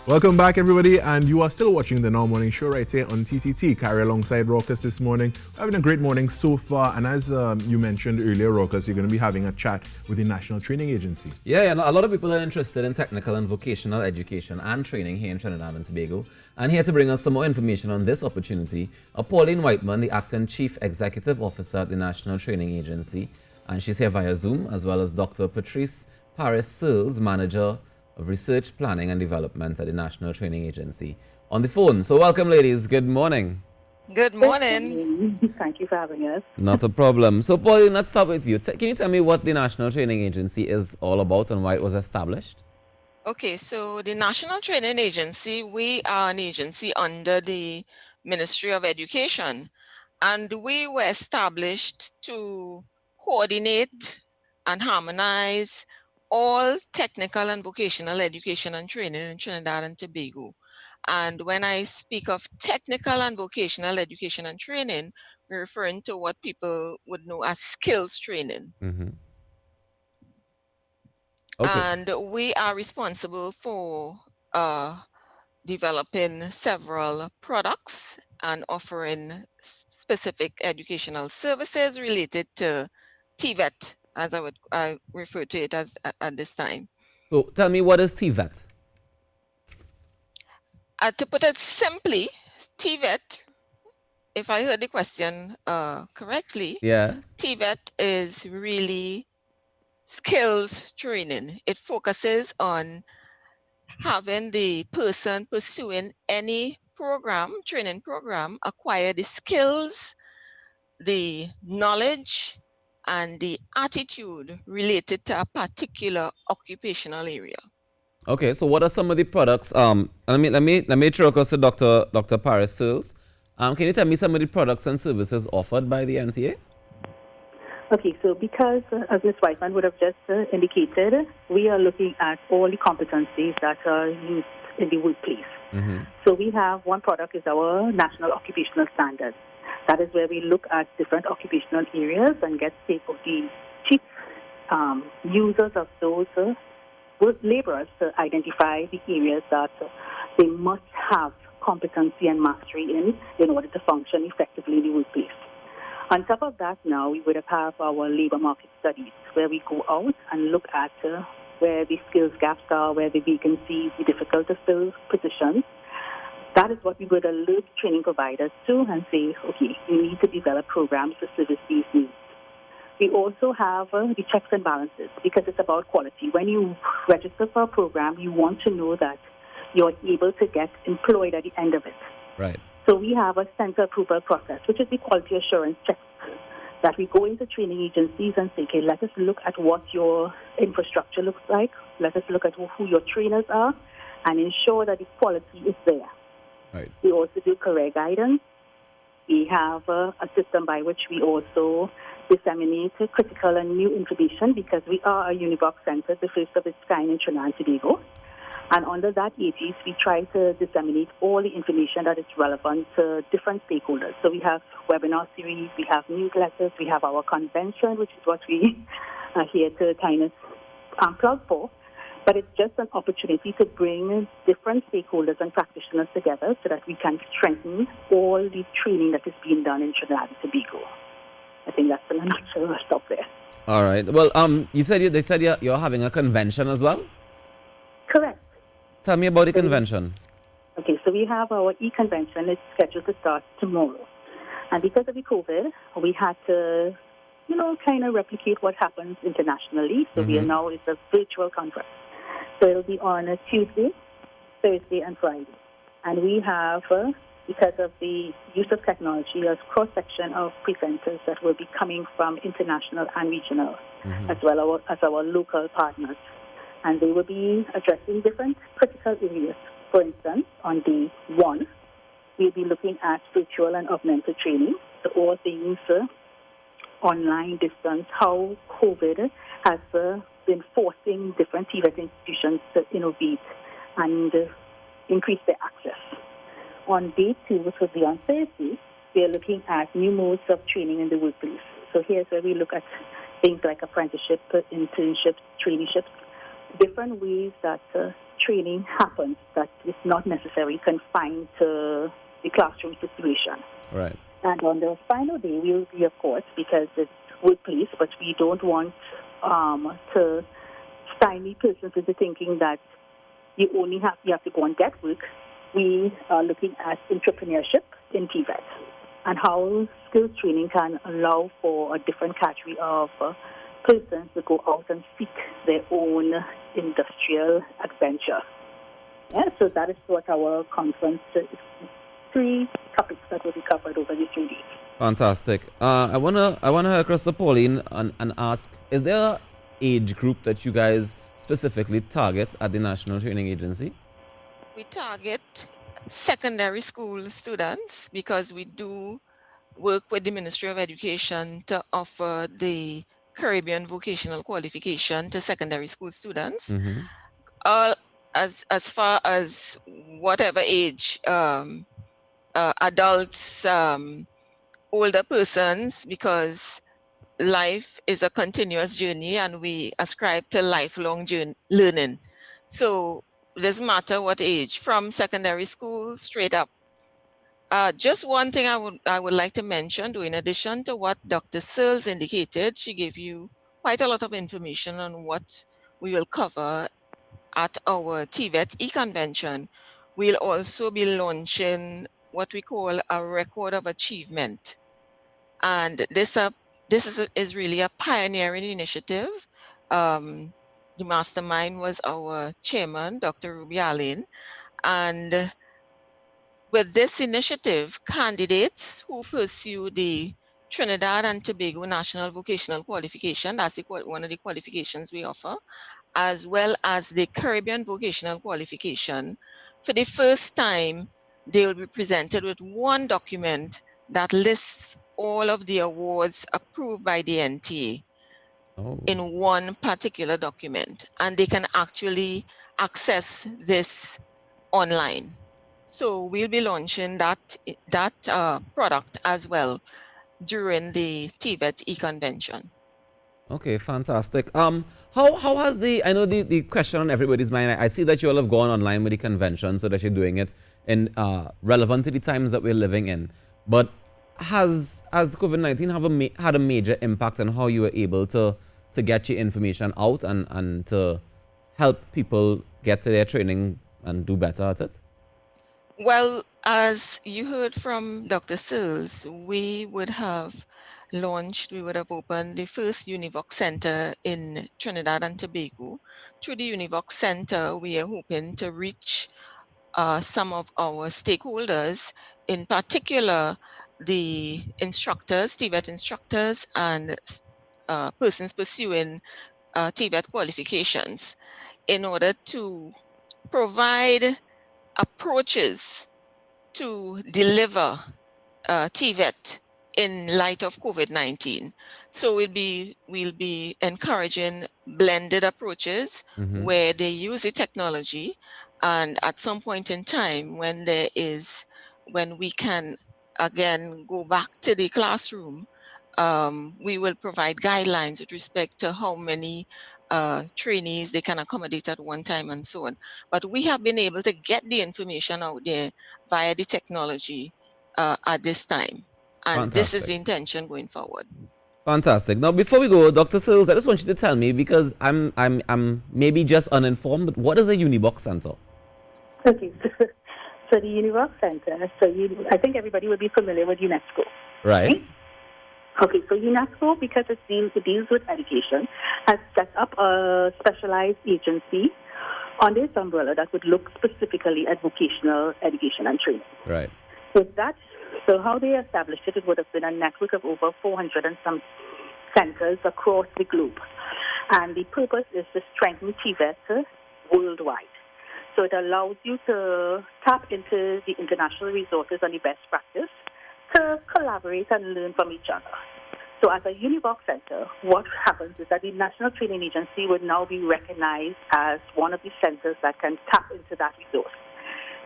Welcome back, everybody, and you are still watching the Now Morning Show right here on TTT. Carry alongside Raucus this morning. We're having a great morning so far, and as you mentioned earlier, Raucus, you're going to be having a chat with the National Training Agency. Yeah, a lot of people are interested in technical and vocational education and training here in Trinidad and Tobago. And here to bring us some more information on this opportunity, Pauline Whiteman, the Acting Chief Executive Officer at the National Training Agency, and she's here via Zoom, as well as Dr. Patrice Paris-Searles, Manager of Research, Planning and Development at the National Training Agency, on the phone. So welcome, ladies. Good morning. Good morning. Thank you for having us. Not a problem. So, Pauline, let's start with you. Can you tell me what the National Training Agency is all about and why it was established? Okay, so the National Training Agency, we are an agency under the Ministry of Education, and we were established to coordinate and harmonize all technical and vocational education and training in Trinidad and Tobago. And when I speak of technical and vocational education and training, we're referring to what people would know as skills training. Mm-hmm. Okay. And we are responsible for developing several products and offering specific educational services related to TVET, as I refer to it as at this time. So tell me, what is TVET? To put it simply, TVET, if I heard the question correctly, TVET is really skills training. It focuses on having the person pursuing any program, training program, acquire the skills, the knowledge, and the attitude related to a particular occupational area. Okay, so what are some of the products? Let me throw across to Dr. Paris-Searles. Can you tell me some of the products and services offered by the Ncaa? Okay, so because, as Ms. Whiteman would have just indicated, we are looking at all the competencies that are used in the workplace. Mm-hmm. So we have one product is our National Occupational Standards. That is where we look at different occupational areas and get the chief users of those laborers to identify the areas that they must have competency and mastery in order to function effectively in the workplace. On top of that, now we would have our labor market studies, where we go out and look at where the skills gaps are, where the vacancies, the difficult to fill positions. That is what we would alert training providers to and say, okay, you need to develop programs to service these needs. We also have the checks and balances, because it's about quality. When you register for a program, you want to know that you're able to get employed at the end of it. Right. So we have a center approval process, which is the quality assurance check, that we go into training agencies and say, okay, let us look at what your infrastructure looks like. Let us look at who your trainers are and ensure that the quality is there. Right. We also do career guidance. We have a system by which we also disseminate critical and new information, because we are a Univoc Center, the first of its kind in Trinidad and Tobago. And under that aegis, we try to disseminate all the information that is relevant to different stakeholders. So we have webinar series, we have newsletters, we have our convention, which is what we are here to kind of plug for. But it's just an opportunity to bring different stakeholders and practitioners together so that we can strengthen all the training that is being done in Trinidad and Tobago. I think that's in a nutshell. I'll stop there. All right. Well, they said you're having a convention as well? Correct. Tell me about the convention. Okay, so we have our e-convention. It's scheduled to start tomorrow. And because of the COVID, we had to, kind of replicate what happens internationally. So we are now, it's a virtual conference. So it'll be on a Tuesday, Thursday, and Friday. And we have, because of the use of technology, a cross-section of presenters that will be coming from international and regional, as well as our local partners. And they will be addressing different critical areas. For instance, on day one, we'll be looking at virtual and augmented training, so all things online, distance, how COVID has been forcing different TVET institutions to innovate and increase their access. On day two, which will be on Thursday, we are looking at new modes of training in the workplace. So here's where we look at things like apprenticeship, internships, traineeships, different ways that training happens that is not necessarily confined to the classroom situation. Right. And on the final day, we will be, of course, because it's workplace, but we don't want to stymie persons into thinking that you have to go and get work. We are looking at entrepreneurship in TVET and how skills training can allow for a different category of persons to go out and seek their own industrial adventure. Yeah, so that is what our conference is. 3 topics that will be covered over these 3 days. Fantastic. I wanna head across to Pauline and ask: is there an age group that you guys specifically target at the National Training Agency? We target secondary school students because we do work with the Ministry of Education to offer the Caribbean vocational qualification to secondary school students. Mm-hmm. As far as whatever age, adults, older persons, because life is a continuous journey and we ascribe to lifelong learning. So it doesn't matter what age, from secondary school straight up. Just one thing I would like to mention, in addition to what Dr. Searles indicated, she gave you quite a lot of information on what we will cover at our TVET e-convention. We'll also be launching what we call a record of achievement. And this is really a pioneering initiative. The mastermind was our chairman, Dr. Ruby Allen, and with this initiative, candidates who pursue the Trinidad and Tobago National Vocational Qualification, that's one of the qualifications we offer, as well as the Caribbean Vocational Qualification, for the first time, they will be presented with one document that lists all of the awards approved by the Ncaa in one particular document, and they can actually access this online. So we'll be launching that product as well during the TVET e-convention. Okay, fantastic. How has I know the question on everybody's mind, I see that you all have gone online with the convention so that you're doing it in relevant to the times that we're living in. But has COVID-19 had a major impact on how you were able to get your information out and to help people get to their training and do better at it? Well, as you heard from Dr. Searles, we would have opened the first Univoc Center in Trinidad and Tobago. Through the Univoc Center, we are hoping to reach some of our stakeholders, in particular the instructors, TVET instructors, and persons pursuing TVET qualifications, in order to provide approaches to deliver TVET in light of COVID-19. So we'll be encouraging blended approaches where they use the technology, and at some point in time when we can again go back to the classroom, we will provide guidelines with respect to how many trainees they can accommodate at one time and so on. But we have been able to get the information out there via the technology at this time. And this is the intention going forward. Fantastic. Now, before we go, Dr. Searles, I just want you to tell me, because I'm maybe just uninformed, but what is a Univoc Center? Okay, so the Univoc Center, I think everybody would be familiar with UNESCO. Right. Okay, so UNESCO, because it deals with education, has set up a specialized agency on this umbrella that would look specifically at vocational education and training. Right. So how they established it would have been a network of over 400 and some centers across the globe. And the purpose is to strengthen TVET worldwide. So it allows you to tap into the international resources and the best practice to collaborate and learn from each other. So as a Univoc Center, what happens is that the National Training Agency would now be recognized as one of the centers that can tap into that resource.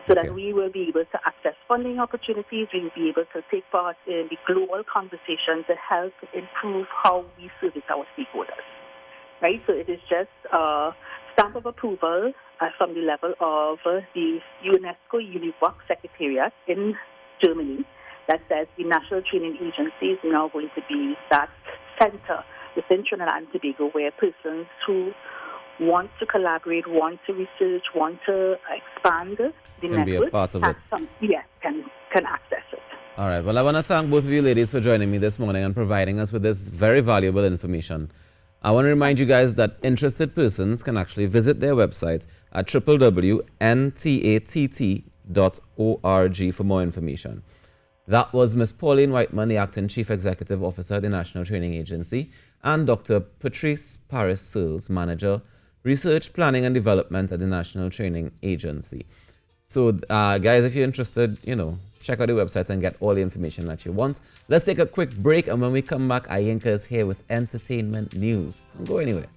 So that we will be able to access funding opportunities, we will be able to take part in the global conversation to help improve how we service our stakeholders. Right? So it is just a stamp of approval from the level of the UNESCO UNIVOC Secretariat in Germany that says the National Training Agency is now going to be that center within Trinidad and Tobago where persons who want to collaborate, want to research, want to expand the network be a part of it. Can access it. All right. Well, I want to thank both of you ladies for joining me this morning and providing us with this very valuable information. I want to remind you guys that interested persons can actually visit their website at www.ntatt.org for more information. That was Ms. Pauline Whiteman, the Acting Chief Executive Officer at the National Training Agency, and Dr. Patrice Paris-Searles, Manager, Research, Planning and Development at the National Training Agency. So, guys, if you're interested, check out the website and get all the information that you want. Let's take a quick break, and when we come back, Ncaa is here with entertainment news. Don't go anywhere.